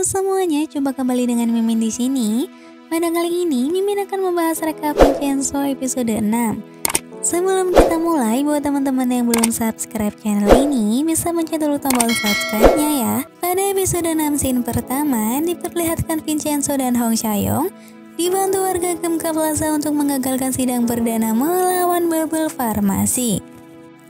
semuanya, jumpa kembali dengan Mimin di sini. Pada kali ini, Mimin akan membahas rekap Vincenzo episode 6. Sebelum kita mulai, buat teman-teman yang belum subscribe channel ini, bisa mencet dulu tombol subscribe-nya ya. Pada episode 6 scene pertama, diperlihatkan Vincenzo dan Hong Chae-young dibantu warga Gemka Plaza untuk mengagalkan sidang perdana melawan Bubble Farmasi.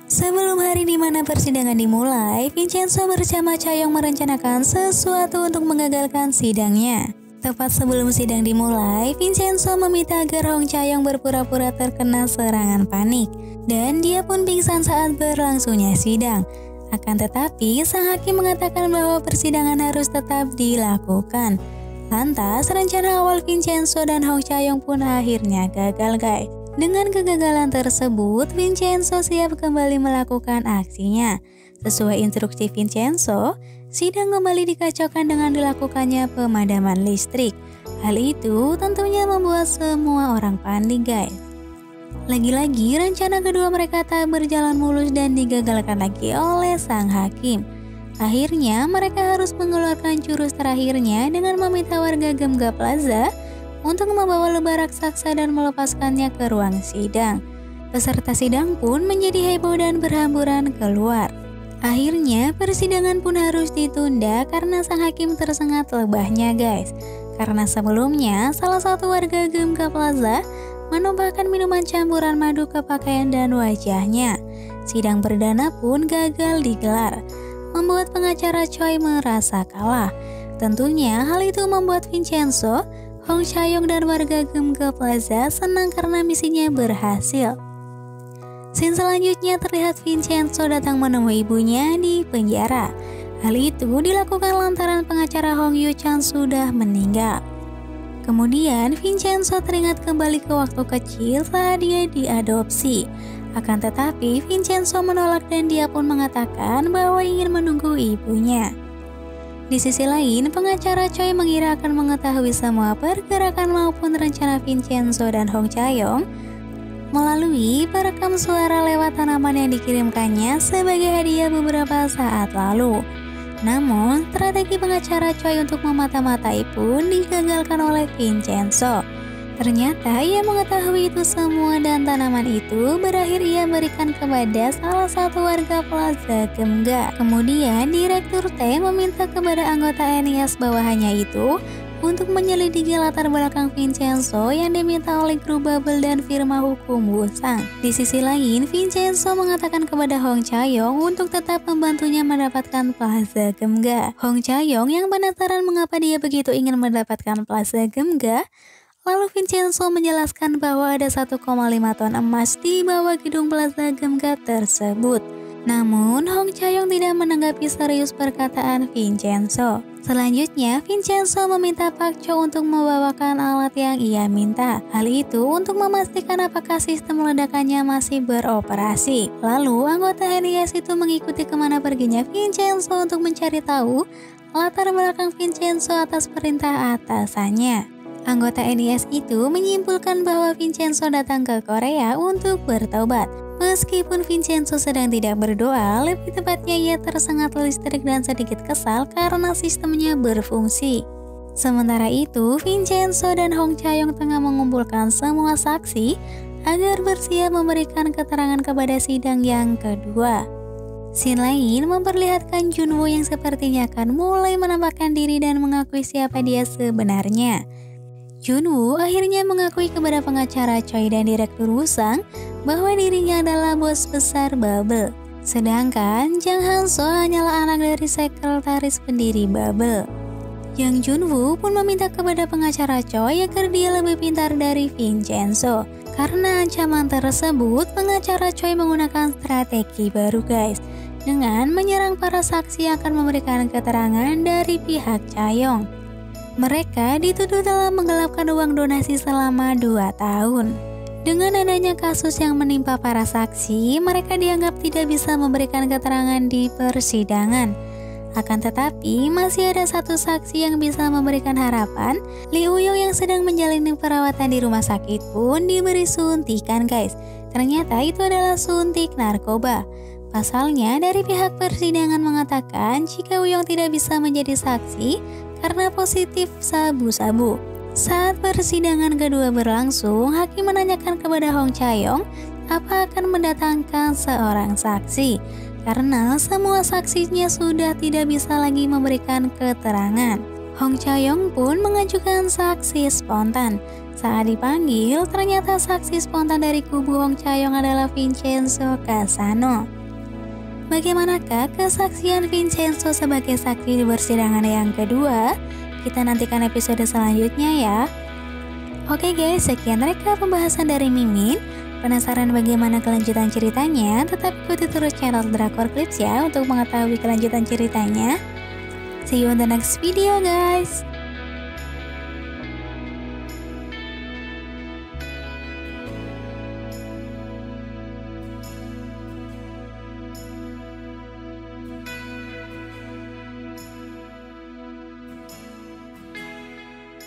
Sebelum hari di mana persidangan dimulai, Vincenzo bersama Chae-young merencanakan sesuatu untuk mengagalkan sidangnya. Tepat sebelum sidang dimulai, Vincenzo meminta agar Hong Chae-young berpura-pura terkena serangan panik, dan dia pun pingsan saat berlangsungnya sidang. Akan tetapi, sang hakim mengatakan bahwa persidangan harus tetap dilakukan. Lantas, rencana awal Vincenzo dan Hong Chae-young pun akhirnya gagal, guys. Dengan kegagalan tersebut, Vincenzo siap kembali melakukan aksinya. Sesuai instruksi Vincenzo, sidang kembali dikacaukan dengan dilakukannya pemadaman listrik. Hal itu tentunya membuat semua orang panik, guys. Lagi-lagi, rencana kedua mereka tak berjalan mulus dan digagalkan lagi oleh sang hakim. Akhirnya, mereka harus mengeluarkan jurus terakhirnya dengan meminta warga Gemka Plaza untuk membawa lebah raksasa dan melepaskannya ke ruang sidang. Peserta sidang pun menjadi heboh dan berhamburan keluar. Akhirnya persidangan pun harus ditunda karena sang hakim tersengat lebahnya, guys. Karena sebelumnya salah satu warga Gemka Plaza menumpahkan minuman campuran madu ke pakaian dan wajahnya. Sidang perdana pun gagal digelar, membuat pengacara Choi merasa kalah. Tentunya hal itu membuat Vincenzo, Hong Chae-young dan warga Gemka Plaza senang karena misinya berhasil. Scene selanjutnya terlihat Vincenzo datang menemui ibunya di penjara. Hal itu dilakukan lantaran pengacara Hong Yoo-chan sudah meninggal. Kemudian Vincenzo teringat kembali ke waktu kecil saat dia diadopsi. Akan tetapi Vincenzo menolak dan dia pun mengatakan bahwa ingin menunggu ibunya. Di sisi lain, pengacara Choi mengira akan mengetahui semua pergerakan maupun rencana Vincenzo dan Hong Chae-young melalui perekam suara lewat tanaman yang dikirimkannya sebagai hadiah beberapa saat lalu. Namun, strategi pengacara Choi untuk memata-matai pun digagalkan oleh Vincenzo. Ternyata ia mengetahui itu semua dan tanaman itu berakhir ia berikan kepada salah satu warga Plaza Gemga. Kemudian Direktur T meminta kepada anggota NIS bawahannya itu untuk menyelidiki latar belakang Vincenzo yang diminta oleh kru Bubble dan firma hukum Wusang. Di sisi lain, Vincenzo mengatakan kepada Hong Chae-young untuk tetap membantunya mendapatkan Plaza Gemga. Hong Chae-young yang penasaran mengapa dia begitu ingin mendapatkan Plaza Gemga, lalu Vincenzo menjelaskan bahwa ada 1,5 ton emas di bawah gedung Plaza Gemga tersebut. Namun, Hong Chae-young tidak menanggapi serius perkataan Vincenzo. Selanjutnya, Vincenzo meminta Pak Cho untuk membawakan alat yang ia minta. Hal itu untuk memastikan apakah sistem ledakannya masih beroperasi. Lalu, anggota NIS itu mengikuti kemana perginya Vincenzo untuk mencari tahu latar belakang Vincenzo atas perintah atasannya. Anggota NIS itu menyimpulkan bahwa Vincenzo datang ke Korea untuk bertobat. Meskipun Vincenzo sedang tidak berdoa, lebih tepatnya ia tersengat listrik dan sedikit kesal karena sistemnya berfungsi. Sementara itu, Vincenzo dan Hong Chae-young tengah mengumpulkan semua saksi agar bersiap memberikan keterangan kepada sidang yang kedua. Scene lain memperlihatkan Junwoo yang sepertinya akan mulai menampakkan diri dan mengakui siapa dia sebenarnya. Junwoo akhirnya mengakui kepada pengacara Choi dan Direktur Wusang bahwa dirinya adalah bos besar Bubble. Sedangkan Jang Han-so hanyalah anak dari sekretaris pendiri Bubble. Yang Junwoo pun meminta kepada pengacara Choi agar dia lebih pintar dari Vincenzo. Karena ancaman tersebut, pengacara Choi menggunakan strategi baru, guys, dengan menyerang para saksi yang akan memberikan keterangan dari pihak Chae-young. Mereka dituduh telah menggelapkan uang donasi selama 2 tahun. Dengan adanya kasus yang menimpa para saksi, mereka dianggap tidak bisa memberikan keterangan di persidangan. Akan tetapi, masih ada satu saksi yang bisa memberikan harapan. Lee Woo-young yang sedang menjalani perawatan di rumah sakit pun diberi suntikan, guys. Ternyata itu adalah suntik narkoba. Pasalnya, dari pihak persidangan mengatakan jika Woo-young tidak bisa menjadi saksi, karena positif sabu-sabu. Saat persidangan kedua berlangsung, hakim menanyakan kepada Hong Chae-yong apa akan mendatangkan seorang saksi, karena semua saksinya sudah tidak bisa lagi memberikan keterangan. Hong Chae-yong pun mengajukan saksi spontan. Saat dipanggil, ternyata saksi spontan dari kubu Hong Chae-yong adalah Vincenzo Casano. Bagaimanakah kesaksian Vincenzo sebagai saksi di persidangan yang kedua? Kita nantikan episode selanjutnya ya. Oke guys, sekian rekap pembahasan dari Mimin. Penasaran bagaimana kelanjutan ceritanya? Tetap ikuti terus channel Drakor Clips ya untuk mengetahui kelanjutan ceritanya. See you on the next video guys.